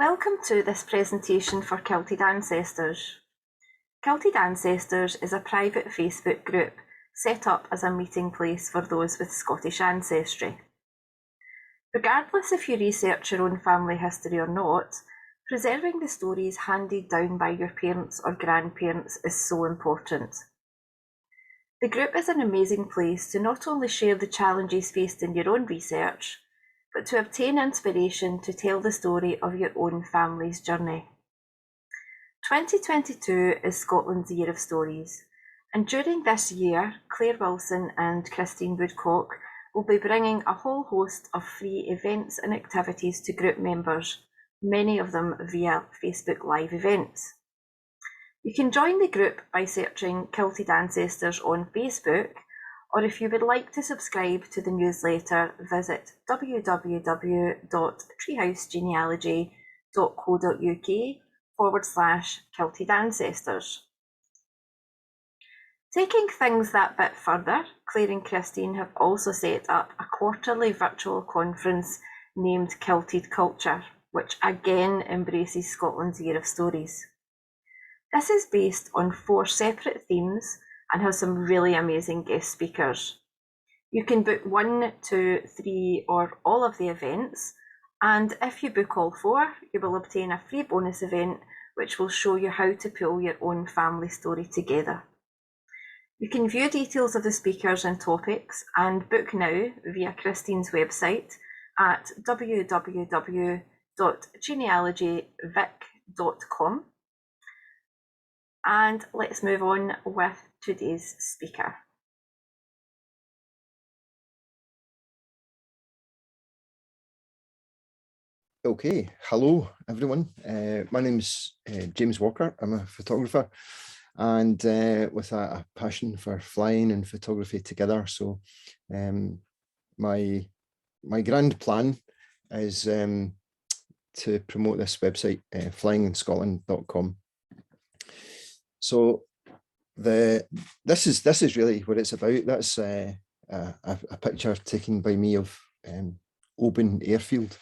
Welcome to this presentation for Kilted Ancestors. Kilted Ancestors is a private Facebook group set up as a meeting place for those with Scottish ancestry. Regardless if you research your own family history or not, preserving the stories handed down by your parents or grandparents is so important. The group is an amazing place to not only share the challenges faced in your own research, but to obtain inspiration to tell the story of your own family's journey. 2022 is Scotland's Year of Stories, and during this year, Claire Wilson and Christine Woodcock will be bringing a whole host of free events and activities to group members, many of them via Facebook Live events. You can join the group by searching Kilted Ancestors on Facebook, or if you would like to subscribe to the newsletter, visit www.treehousegenealogy.co.uk/Kilted Ancestors. Taking things that bit further, Claire and Christine have also set up a quarterly virtual conference named Kilted Culture, which again embraces Scotland's Year of Stories. This is based on 4 separate themes and has some really amazing guest speakers. You can book 1, 2, 3, or all of the events, and if you book all 4, you will obtain a free bonus event which will show you how to pull your own family story together. You can view details of the speakers and topics and book now via Christine's website at www.genealogyvic.com. And let's move on with today's speaker. Okay, hello everyone. My name's James Walker. I'm a photographer and with a passion for flying and photography together. So my grand plan is to promote this website, flyinginscotland.com. So this is really what it's about. That's a picture taken by me of Oban Airfield,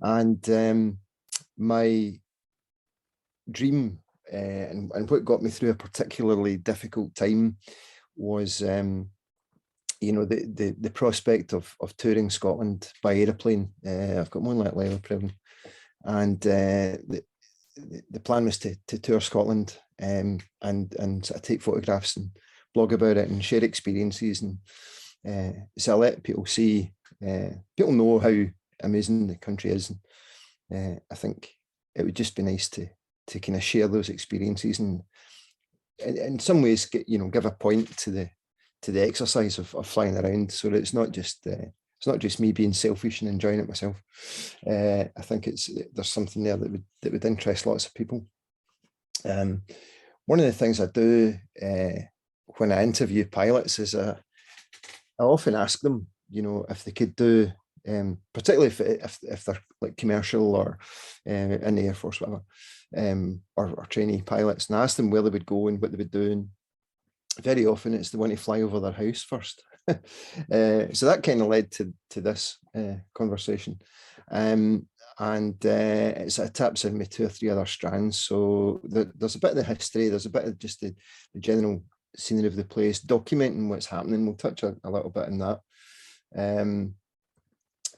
and my dream and what got me through a particularly difficult time was the prospect of touring Scotland by aeroplane. I've got one little aeroplane, and the plan was to tour Scotland and sort of take photographs and blog about it and share experiences, and so I let people see, people know how amazing the country is. And I think it would just be nice to kind of share those experiences and in some ways give a point to the exercise of flying around, so that it's not just me being selfish and enjoying it myself. I think there's something there that would interest lots of people. One of the things I do when I interview pilots is I often ask them, if they could do, particularly if they're like commercial or in the Air Force, whatever, or trainee pilots, and I ask them where they would go and what they would do. And very often it's they want to fly over their house first. So that kind of led to this conversation. And it sort of taps in with 2 or 3 other strands. So there's a bit of the history, there's a bit of just the general scenery of the place, documenting what's happening. We'll touch a little bit on that.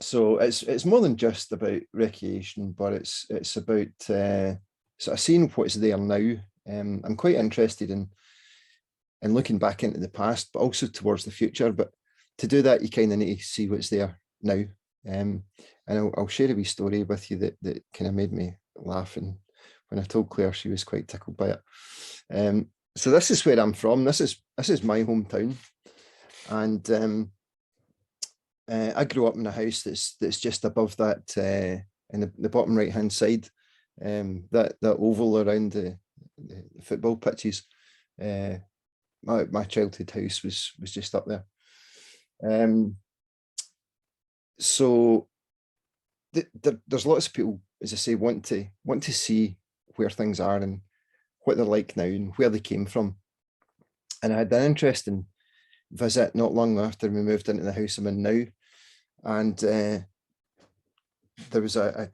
So it's more than just about recreation, but it's about sort of seeing what's there now. I'm quite interested in looking back into the past, but also towards the future. But to do that, you kind of need to see what's there now. And I'll share a wee story with you that kind of made me laugh. And when I told Claire, she was quite tickled by it. So this is where I'm from. This is my hometown. And I grew up in a house that's just above that, in the bottom right hand side, that oval around the football pitches. My childhood house was just up there. So there's lots of people, as I say, want to see where things are and what they're like now and where they came from. And I had an interesting visit not long after we moved into the house I'm in now, and there was a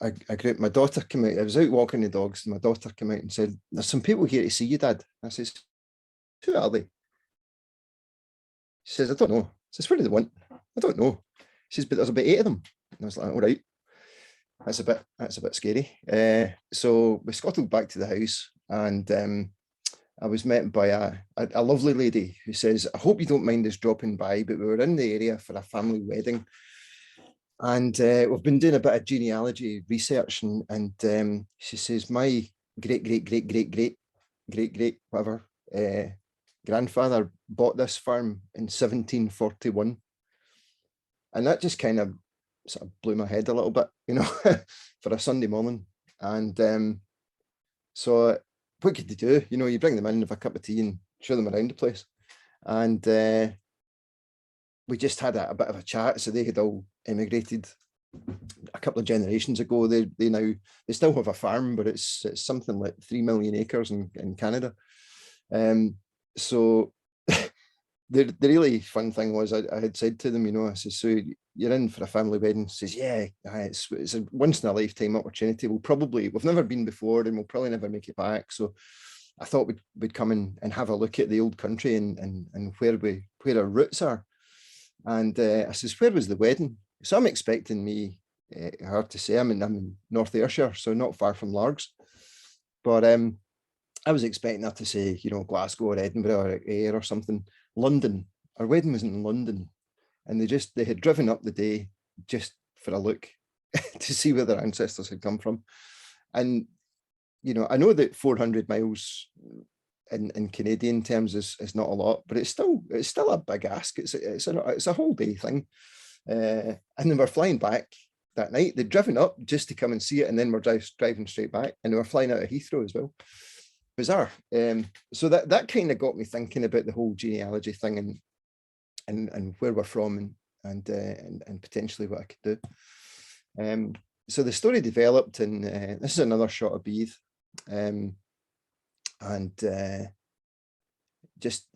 a group, my daughter came out, I was out walking the dogs, and my daughter came out and said, "There's some people here to see you, Dad." I says, "Who are they?" She says, "I don't know." I says, "What do they want?" "I don't know." She says, "But there's about 8 of them." And I was like, "All right, that's a bit scary." So we scuttled back to the house, and I was met by a lovely lady who says, "I hope you don't mind us dropping by, but we were in the area for a family wedding. And we've been doing a bit of genealogy research, and she says, my great whatever grandfather bought this farm in 1741." And that just kind of sort of blew my head a little bit, for a Sunday morning. And so what could you do? You bring them in, have a cup of tea and show them around the place. And we just had a bit of a chat. So they had all emigrated a couple of generations ago. They still have a farm, but it's something like 3 million acres in Canada. So the really fun thing was I had said to them, I said, "So you're in for a family wedding?" She says, "Yeah, it's a once in a lifetime opportunity. We've never been before, and we'll probably never make it back. So I thought we'd come and have a look at the old country and where our roots are." And I says, "Where was the wedding?" So I'm expecting her to say I'm in North Ayrshire, so not far from Largs. But I was expecting her to say, Glasgow or Edinburgh or Ayr or something. London. Our wedding was in London, and they had driven up the day just for a look to see where their ancestors had come from. And I know that 400 miles in Canadian terms is not a lot, but it's still a big ask. It's a whole day thing. And then we're flying back that night. They'd driven up just to come and see it, and then we're driving straight back, and they were flying out of Heathrow as well. Bizarre. So that kind of got me thinking about the whole genealogy thing and where we're from and potentially what I could do. So the story developed, and this is another shot of Beath, and just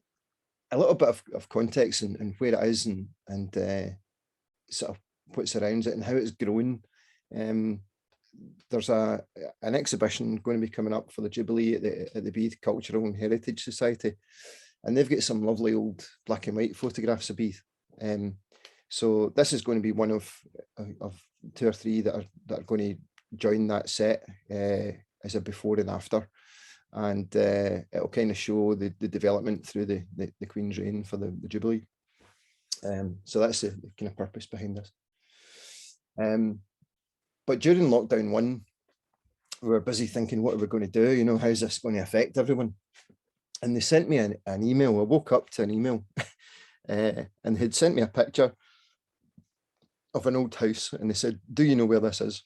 a little bit of context and where it is and sort of what surrounds it and how it's grown. There's an exhibition going to be coming up for the Jubilee at the Beath Cultural and Heritage Society, and they've got some lovely old black and white photographs of Beath. So this is going to be one of 2 or 3 that are going to join that set as a before and after, and it'll kind of show the development through the Queen's reign for the Jubilee. So that's the kind of purpose behind this. But during lockdown 1, we were busy thinking, what are we going to do? How's this going to affect everyone? And they sent me an email. I woke up to an email and they'd sent me a picture of an old house, and they said, "Do you know where this is?"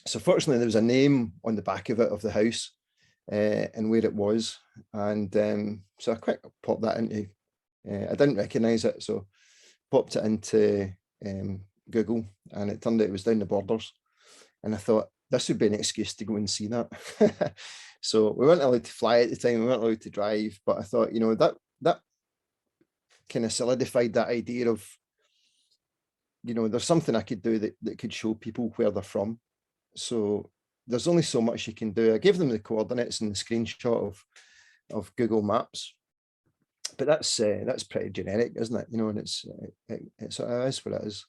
So fortunately, there was a name on the back of it of the house and where it was. And so I quick popped that into, I didn't recognise it, so popped it into Google, and it turned out it was down the Borders. And I thought, this would be an excuse to go and see that. So we weren't allowed to fly at the time, we weren't allowed to drive, but I thought, that kind of solidified that idea of, there's something I could do that could show people where they're from. So there's only so much you can do. I gave them the coordinates and the screenshot of Google Maps, but that's pretty generic, isn't it? And it is what it is.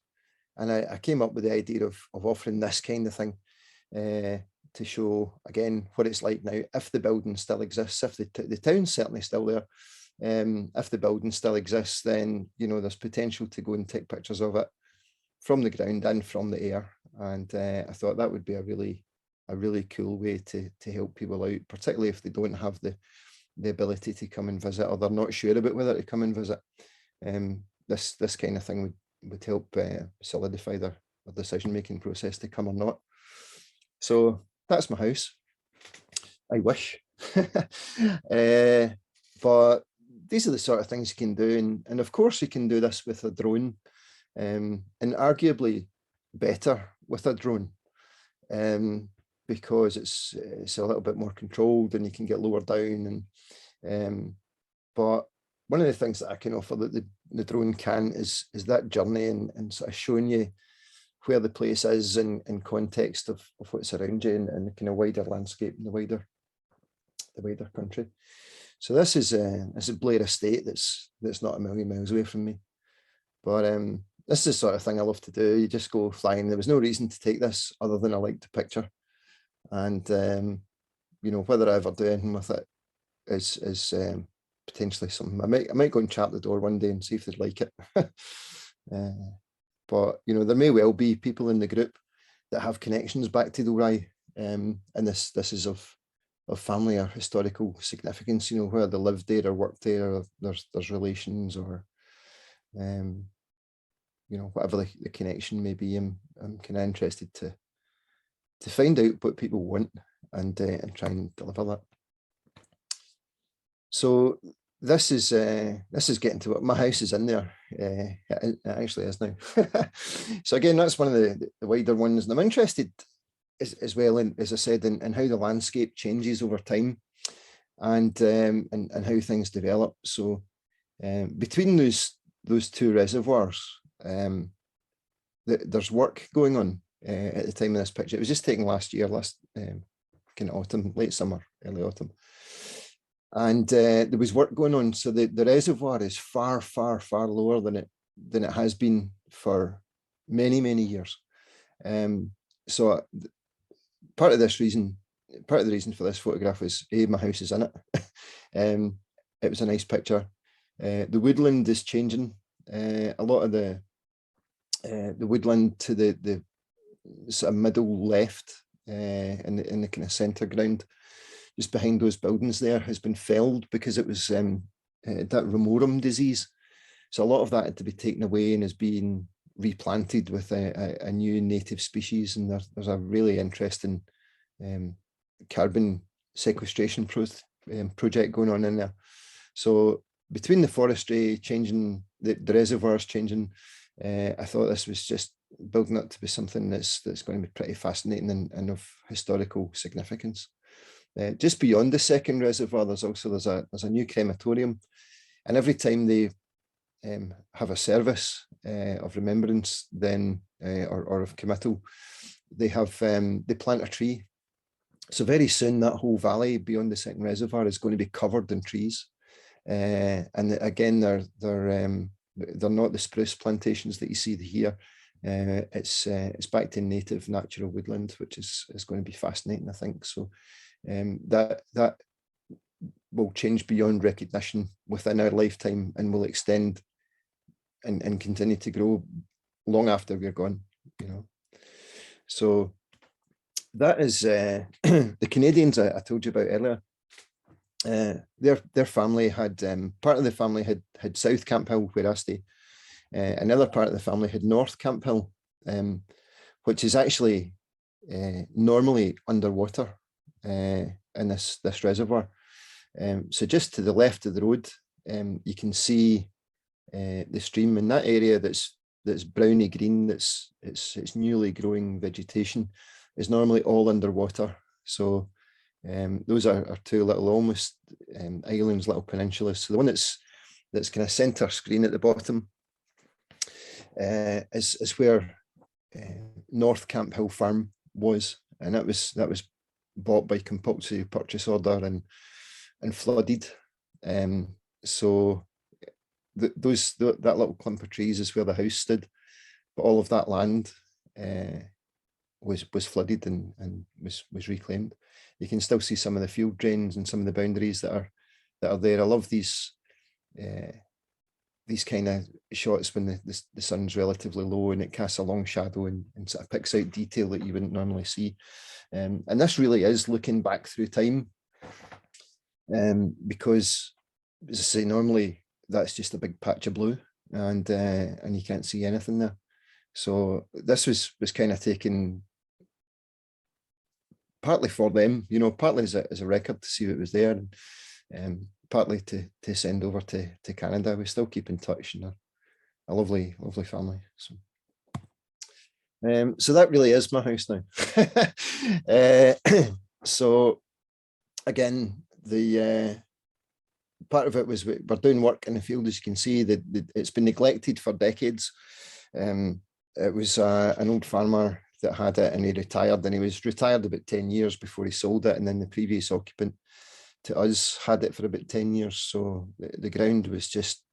And I came up with the idea of offering this kind of thing to show, again, what it's like now, if the building still exists, if the town's certainly still there. If the building still exists, then, there's potential to go and take pictures of it from the ground and from the air. And I thought that would be a really cool way to help people out, particularly if they don't have the ability to come and visit, or they're not sure about whether to come and visit. This kind of thing would help solidify their decision-making process to come or not. So that's my house. I wish. But these are the sort of things you can do. And of course, you can do this with a drone, and arguably better with a drone, because it's a little bit more controlled and you can get lower down. But one of the things that I can offer that the drone can is that journey and sort of showing you where the place is in context of what's around you and the kind of wider landscape and the wider country. So this is Blair Estate that's not a million miles away from me. But this is the sort of thing I love to do. You just go flying. There was no reason to take this other than I like the picture. And you know, whether I ever do anything with it is potentially something. I might go and chat the door one day and see if they'd like it. But you know, there may well be people in the group that have connections back to Dalry, and this is of family or historical significance. You know, where they lived there or worked there, or there's relations, or you know, whatever the connection may be. I'm kind of interested to find out what people want and try and deliver that. So this is getting to what my house is in there. It actually is now. So again, that's one of the wider ones, and I'm interested as well in, as I said, in how the landscape changes over time, and how things develop. So between those two reservoirs, there's work going on at the time of this picture. It was just taken last kind of autumn, late summer, early autumn. And there was work going on. So the reservoir is far, far, far lower than it has been for many, many years. So part of the reason for this photograph is my house is in it. It was a nice picture. The woodland is changing. A lot of the woodland to the sort of middle left in the kind of centre ground, just behind those buildings there, has been felled because it was that remorum disease. So a lot of that had to be taken away and is being replanted with a new native species. And there's a really interesting carbon sequestration project going on in there. So between the forestry changing, the reservoirs changing, I thought this was just building up to be something that's going to be pretty fascinating and of historical significance. Just beyond the second reservoir, there's a new crematorium, and every time they have a service of remembrance, then or of committal, they plant a tree. So very soon that whole valley beyond the second reservoir is going to be covered in trees, and again they're not the spruce plantations that you see here. It's back to native natural woodland, which is going to be fascinating, I think. So that will change beyond recognition within our lifetime and will extend and continue to grow long after we're gone, you know. So that is the Canadians I told you about earlier. Their family had part of the family had South Camp Hill, where I stay. Another part of the family had North Camp Hill, which is actually normally underwater in this reservoir. So just to the left of the road, you can see the stream in that area that's browny green. It's newly growing vegetation is normally all underwater. So those are two little almost islands, little peninsulas. So the one that's kind of center screen at the bottom is where North Camp Hill Farm was, and that was bought by compulsory purchase order and flooded. So that little clump of trees is where the house stood, but all of that land was flooded and was reclaimed. You can still see some of the field drains and some of the boundaries that are there. I love these kind of shots when the sun's relatively low and it casts a long shadow and sort of picks out detail that you wouldn't normally see. And this really is looking back through time, because, as I say, normally that's just a big patch of blue and you can't see anything there. So this was kind of taken partly for them, you know, partly as a record to see what was there, and partly to send over to Canada. We still keep in touch, and a lovely family. So that really is my house now. So again, the part of it was we're doing work in the field, as you can see. That it's been neglected for decades. it was an old farmer that had it, and he retired, and he was retired about 10 years before he sold it, and then the previous occupant to us had it for about 10 years. So the ground was just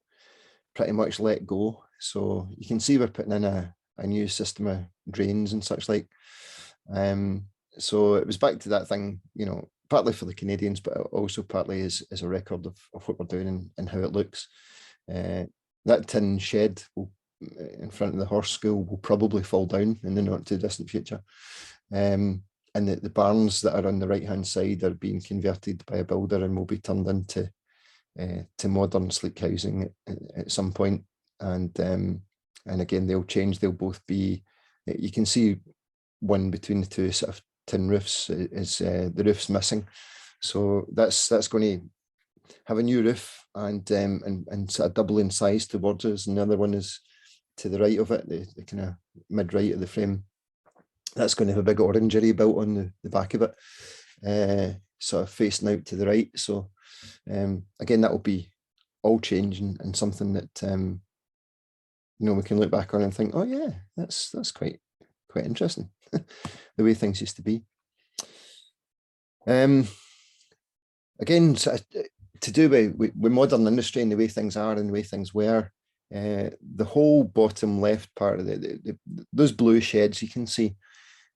pretty much let go. So you can see we're putting in a new system of drains and such like. So it was back to that thing, you know, partly for the Canadians, but also partly as a record of what we're doing and how it looks. That tin shed in front of the horse school will probably fall down in the not too distant future. And the barns that are on the right hand side are being converted by a builder and will be turned into to modern sleek housing at some point. And again, they'll change. They'll both be. You can see one between the two sort of tin roofs is the roof's missing, so that's going to have a new roof and sort of double in size towards us. And the other one is to the right of it, the kind of mid right of the frame. That's going to have a big orangery built on the back of it, sort of facing out to the right. So again, that will be all changing and something that you know, we can look back on and think, oh yeah, that's quite interesting, the way things used to be. Again, to do with modern industry and the way things are and the way things were, the whole bottom left part of those blue sheds you can see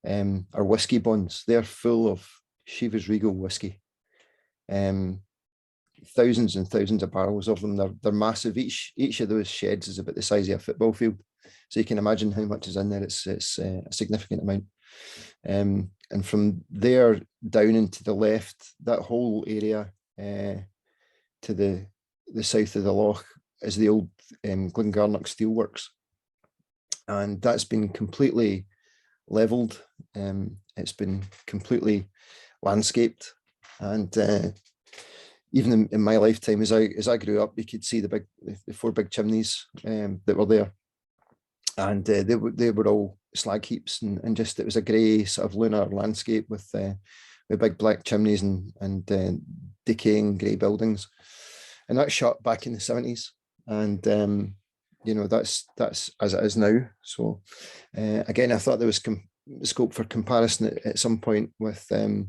are whiskey bonds. They're full of Chivas Regal whiskey. Thousands and thousands of barrels of them. They're massive. Each of those sheds is about the size of a football field, so you can imagine how much is in there. It's a significant amount. And from there down into the left, that whole area to the south of the loch is the old Glengarnock Steelworks, and that's been completely levelled. It's been completely landscaped, and even in my lifetime, as I grew up, you could see the four big chimneys that were there, and they were all slag heaps, and just it was a grey sort of lunar landscape with big black chimneys and decaying grey buildings, and that shut back in the 70s, and you know, that's as it is now. So again, I thought there was scope for comparison at some point with you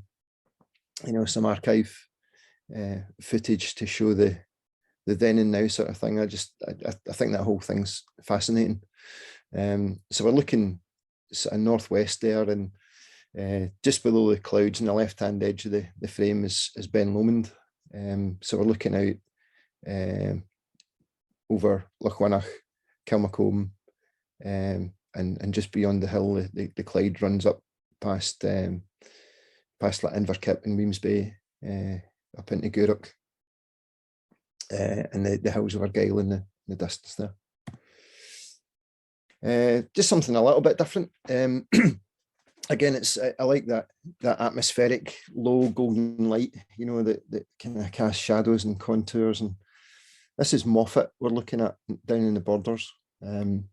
know, some archive footage to show the then and now sort of thing. I think that whole thing's fascinating. So we're looking sort of northwest there, and just below the clouds on the left hand edge of the frame is Ben Lomond. So we're looking out over Lochwinnoch, Kilmacombe, and just beyond the hill, the Clyde runs up past like Inverkip and Weems Bay, up into Gourock, and the hills of Argyll in the distance there. Just something a little bit different. Again, I like that atmospheric low golden light, you know, that kind of cast shadows and contours. And this is Moffat we're looking at down in the Borders, and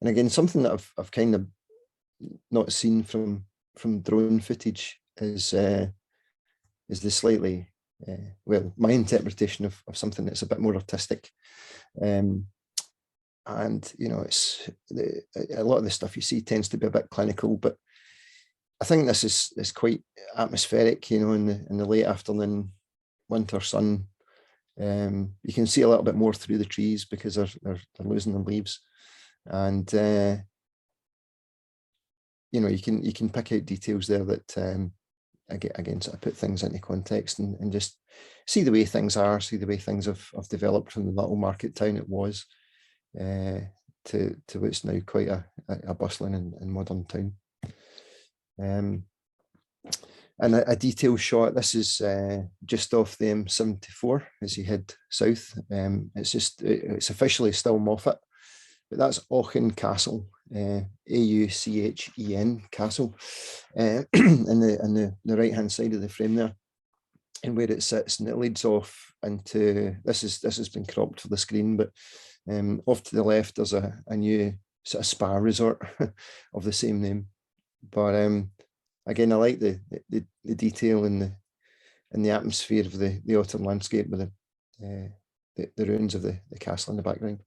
again, something that I've kind of not seen from drone footage is the slightly well, my interpretation of something that's a bit more artistic. And you know, it's a lot of the stuff you see tends to be a bit clinical, but I think this is quite atmospheric, you know, in the late afternoon winter sun. You can see a little bit more through the trees because they're losing the leaves, and you know, you can pick out details there that again sort of put things into context and just see the way things are, see the way things have developed from the little market town it was to what's now quite a bustling and modern town. And a detailed shot. This is just off the M74 as you head south. It's officially still Moffat, but that's Auchen Castle, Auchen Castle, in the right hand side of the frame there, and where it sits, and it leads off into this has been cropped for the screen, but off to the left there's a new sort of spa resort of the same name. But again, I like the detail and the atmosphere of the autumn landscape with the ruins of the castle in the background.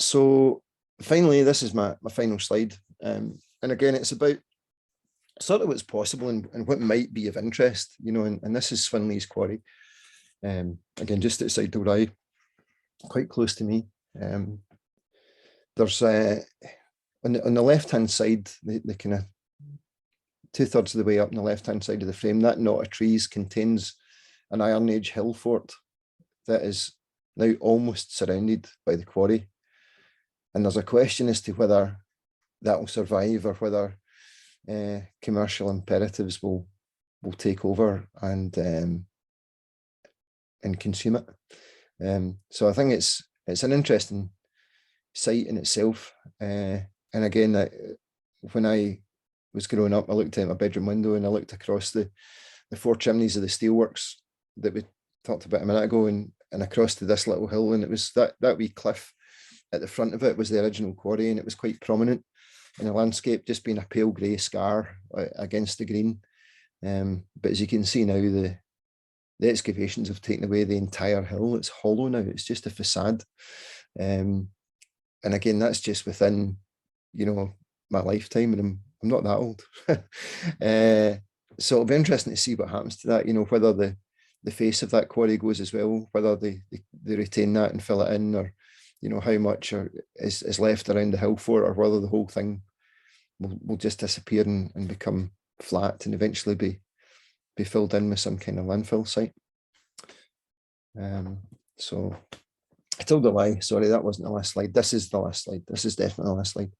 So finally, this is my final slide. And again, it's about sort of what's possible and what might be of interest, you know, and this is Swinley's Quarry. Again, just outside Dalry, quite close to me. There's on the left-hand side, the kind of 2/3 of the way up on the left-hand side of the frame, that knot of trees contains an Iron Age hill fort that is now almost surrounded by the quarry. And there's a question as to whether that will survive or whether commercial imperatives will take over and consume it. So I think it's an interesting site in itself. And again, when I was growing up, I looked out my bedroom window and I looked across the four chimneys of the steelworks that we talked about a minute ago, and across to this little hill, and it was that wee cliff at the front of it was the original quarry, and it was quite prominent in the landscape, just being a pale grey scar against the green. But as you can see now, the excavations have taken away the entire hill. It's hollow now. It's just a facade. And again, that's just within, you know, my lifetime, and I'm not that old. So it'll be interesting to see what happens to that, you know, whether the face of that quarry goes as well, whether they retain that and fill it in, or, you know, how much is left around the hill fort, or whether the whole thing will just disappear and become flat and eventually be filled in with some kind of landfill site. So I told a lie, sorry, that wasn't the last slide. This is the last slide. This is definitely the last slide.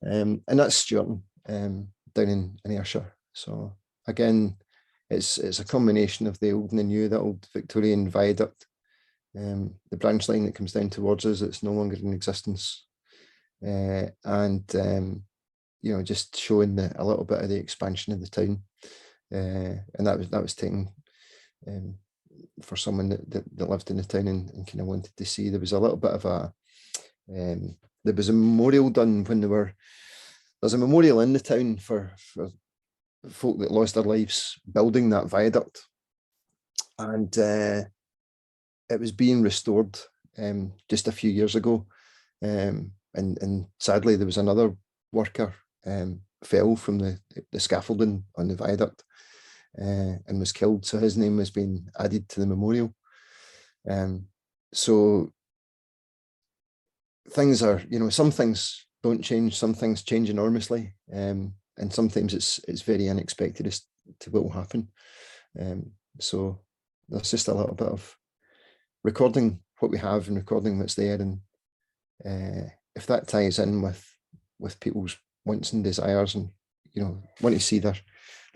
And that's Stewarton, down in Ayrshire. So again, it's a combination of the old and the new, that old Victorian viaduct, the branch line that comes down towards us, it's no longer in existence, and you know, just showing a little bit of the expansion of the town, and that was taken for someone that lived in the town and kind of wanted to see. There was a little bit of a there was a memorial done when there's a memorial in the town for folk that lost their lives building that viaduct, and it was being restored just a few years ago, and sadly there was another worker fell from the scaffolding on the viaduct and was killed, so his name was being added to the memorial. So things are, you know, some things don't change, some things change enormously, and sometimes it's very unexpected as to what will happen. So there's just a little bit of recording what we have and recording what's there, and if that ties in with people's wants and desires, and, you know, want to see their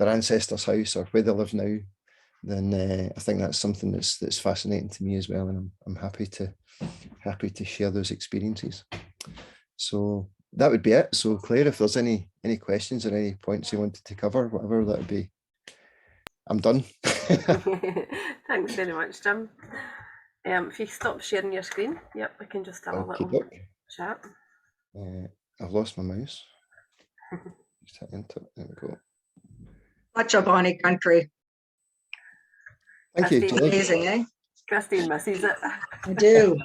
ancestors' house or where they live now, then I think that's something that's fascinating to me as well, and I'm happy to share those experiences. So that would be it. So Claire, if there's any questions or any points you wanted to cover, whatever, that would be, I'm done. Thanks very much, Jim. If you stop sharing your screen, yep, we can just have a little chat. I've lost my mouse. Just hit enter. There we go. Such a bonny country. Thank you. Amazing, eh? Christine misses it. I do.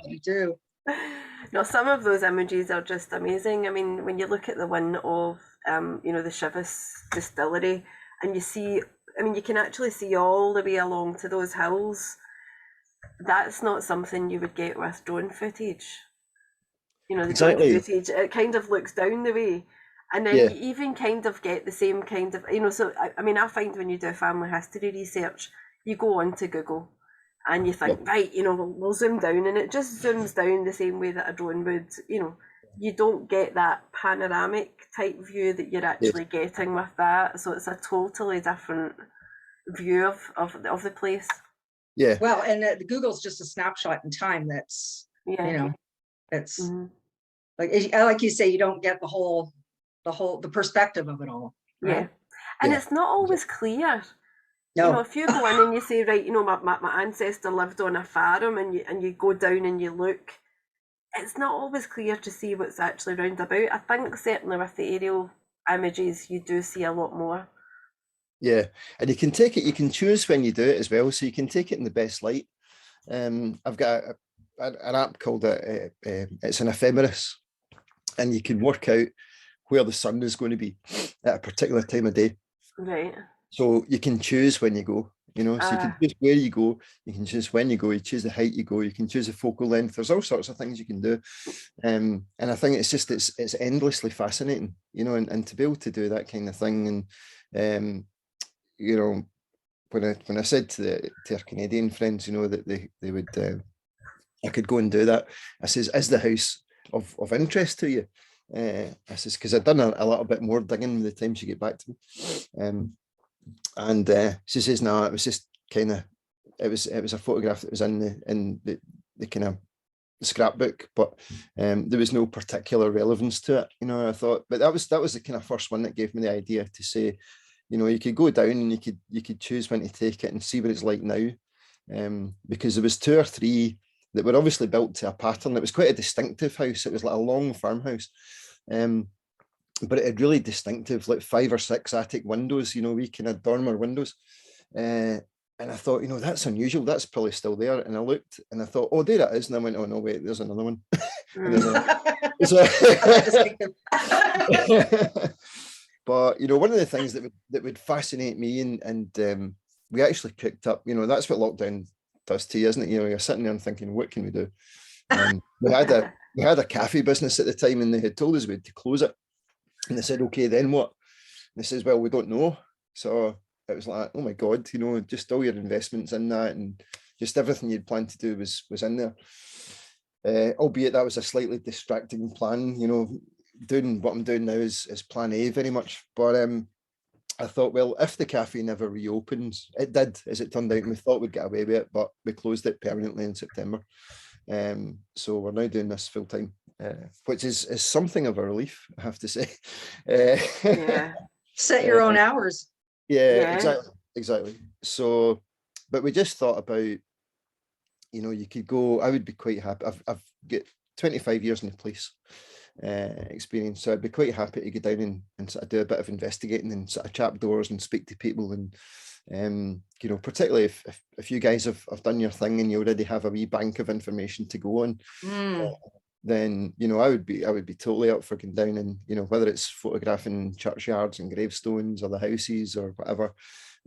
No, some of those images are just amazing. I mean, when you look at the one of, you know, the Chivas distillery, and you see, I mean, you can actually see all the way along to those hills. That's not something you would get with drone footage. You know, the drone footage, it kind of looks down the way. And then you even kind of get the same kind of, you know, so I mean, I find when you do family history research, you go onto Google and you think, right, you know, we'll zoom down, and it just zooms down the same way that a drone would. You know, you don't get that panoramic type view that you're actually getting with that. So it's a totally different view of the place. Yeah. Well, and Google's just a snapshot in time. That's, you know, it's like you say, you don't get the perspective of it all. Right? Yeah. And it's not always clear. No. You know, if you go in and you say, right, you know, my ancestor lived on a farm, and you go down and you look, it's not always clear to see what's actually round about. I think certainly with the aerial images, you do see a lot more. Yeah, and you can take it, you can choose when you do it as well, so you can take it in the best light. I've got an app called it's an ephemeris, and you can work out where the sun is going to be at a particular time of day. Right. So you can choose when you go, so you can choose where you go, you can choose when you go, you choose the height you go, you can choose the focal length. There's all sorts of things you can do. And I think it's endlessly fascinating, and to be able to do that kind of thing. And, when I said to our Canadian friends, that they would, I could go and do that. I says, is the house of interest to you? I says, because I'd done a little bit more digging by the time she get back to me. And she says, no, it was just kind of, it was a photograph that was in the kind of scrapbook, but there was no particular relevance to it. I thought, but that was the kind of first one that gave me the idea to say, you could go down and you could choose when to take it and see what it's like now. Because there was 2 or 3 that were obviously built to a pattern. It was quite a distinctive house. It was like a long farmhouse. But it had really distinctive, like 5 or 6 attic windows, we kind of dormer windows. And I thought, that's unusual. That's probably still there. And I looked and I thought, oh, there it is. And I went, oh, no, wait, there's another one. But, one of the things that would fascinate me, and we actually picked up, that's what lockdown does to you, isn't it? You're sitting there and thinking, what can we do? We had a cafe business at the time, and they had told us we had to close it. And they said, okay, then what? And they says, well, we don't know. So it was like, oh my God, just all your investments in that, and just everything you'd planned to do was in there. Albeit that was a slightly distracting plan, doing what I'm doing now is plan A very much. But I thought, well, if the cafe never reopens, it did, as it turned out, and we thought we'd get away with it, but we closed it permanently in September. So we're now doing this full time, which is something of a relief, I have to say. Yeah. Set your own hours. Yeah, exactly. So, but we just thought about, you could go. I would be quite happy. I've got 25 years in the police experience, so I'd be quite happy to go down and sort of do a bit of investigating and sort of chap doors and speak to people. And particularly if you guys have done your thing and you already have a wee bank of information to go on, then I would be totally up for going down and whether it's photographing churchyards and gravestones or the houses or whatever,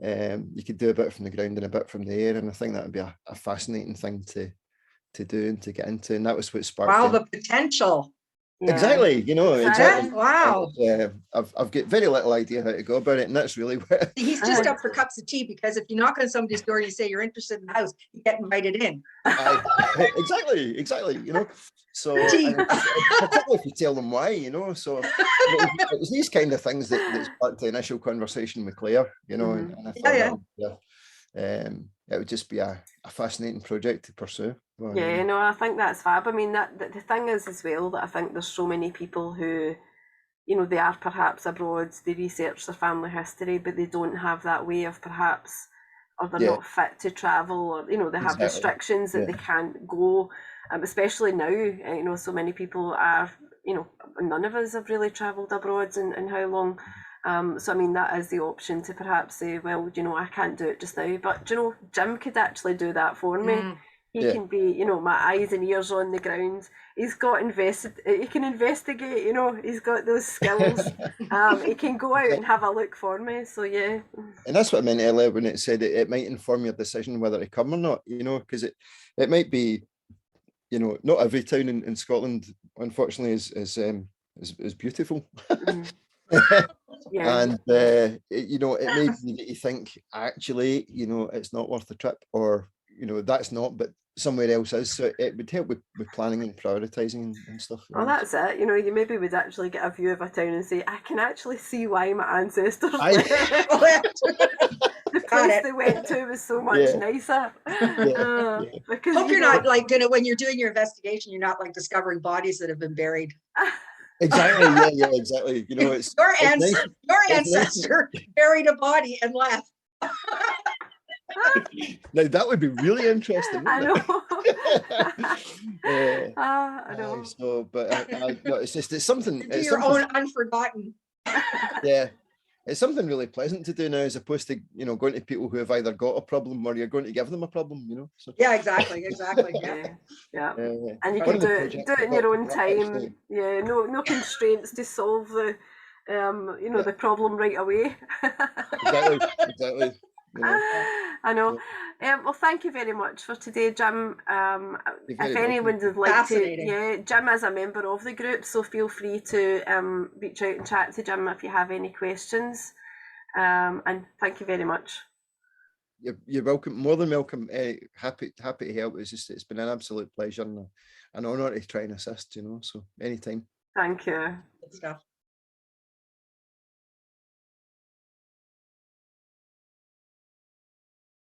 you could do a bit from the ground and a bit from the air, and I think that would be a fascinating thing to do and to get into, and that was what sparked. Wow, the potential. Yeah. Exactly, exactly. Wow. I've got very little idea how to go about it, and that's really where he's just up for cups of tea, because if you knock on somebody's door and you say you're interested in the house, you get invited in. Exactly. So particularly if you tell them why, so it was these kind of things that sparked the initial conversation with Claire, and I thought it would just be a fascinating project to pursue. I think that's fab. I mean, that the thing is as well that I think there's so many people who, they are perhaps abroad, they research their family history, but they don't have that way of perhaps, or they're not fit to travel, or they have restrictions that they can't go. Especially now, so many people are, none of us have really travelled abroad in how long. So I mean, that is the option to perhaps say, well, I can't do it just now, but Jim could actually do that for me. He can be, my eyes and ears on the ground. He's got he can investigate, he's got those skills. He can go out and have a look for me. So yeah. And that's what I meant earlier when it said it might inform your decision whether to come or not, because it might be, not every town in Scotland, unfortunately, is beautiful. And it may be that you think actually, it's not worth the trip, or that's not, but somewhere else is. So it would help with planning and prioritizing and stuff. Well, that's it. You maybe would actually get a view of a town and say, I can actually see why my ancestors left. The place they went to was so much nicer. Because hope you're not like when you're doing your investigation, you're not like discovering bodies that have been buried. Exactly. Yeah, exactly. It's your ancestor buried a body and left. Now that would be really interesting. I know. I know. So, but no, it's something. It's your own unforgotten. Yeah, it's something really pleasant to do now, as opposed to, you know, going to people who have either got a problem or you're going to give them a problem, you know. So yeah, exactly. Yeah. Yeah. And you can do it in your own time. Yeah, no constraints to solve the you know, the problem right away. Exactly. You know. I know. Well, thank you very much for today, Jim. If anyone would like to, Jim is a member of the group, so feel free to reach out and chat to Jim if you have any questions. And thank you very much. You're welcome, more than welcome. Happy to help. It's been an absolute pleasure and an honour to try and assist, you know. So anytime. Thank you. Good stuff.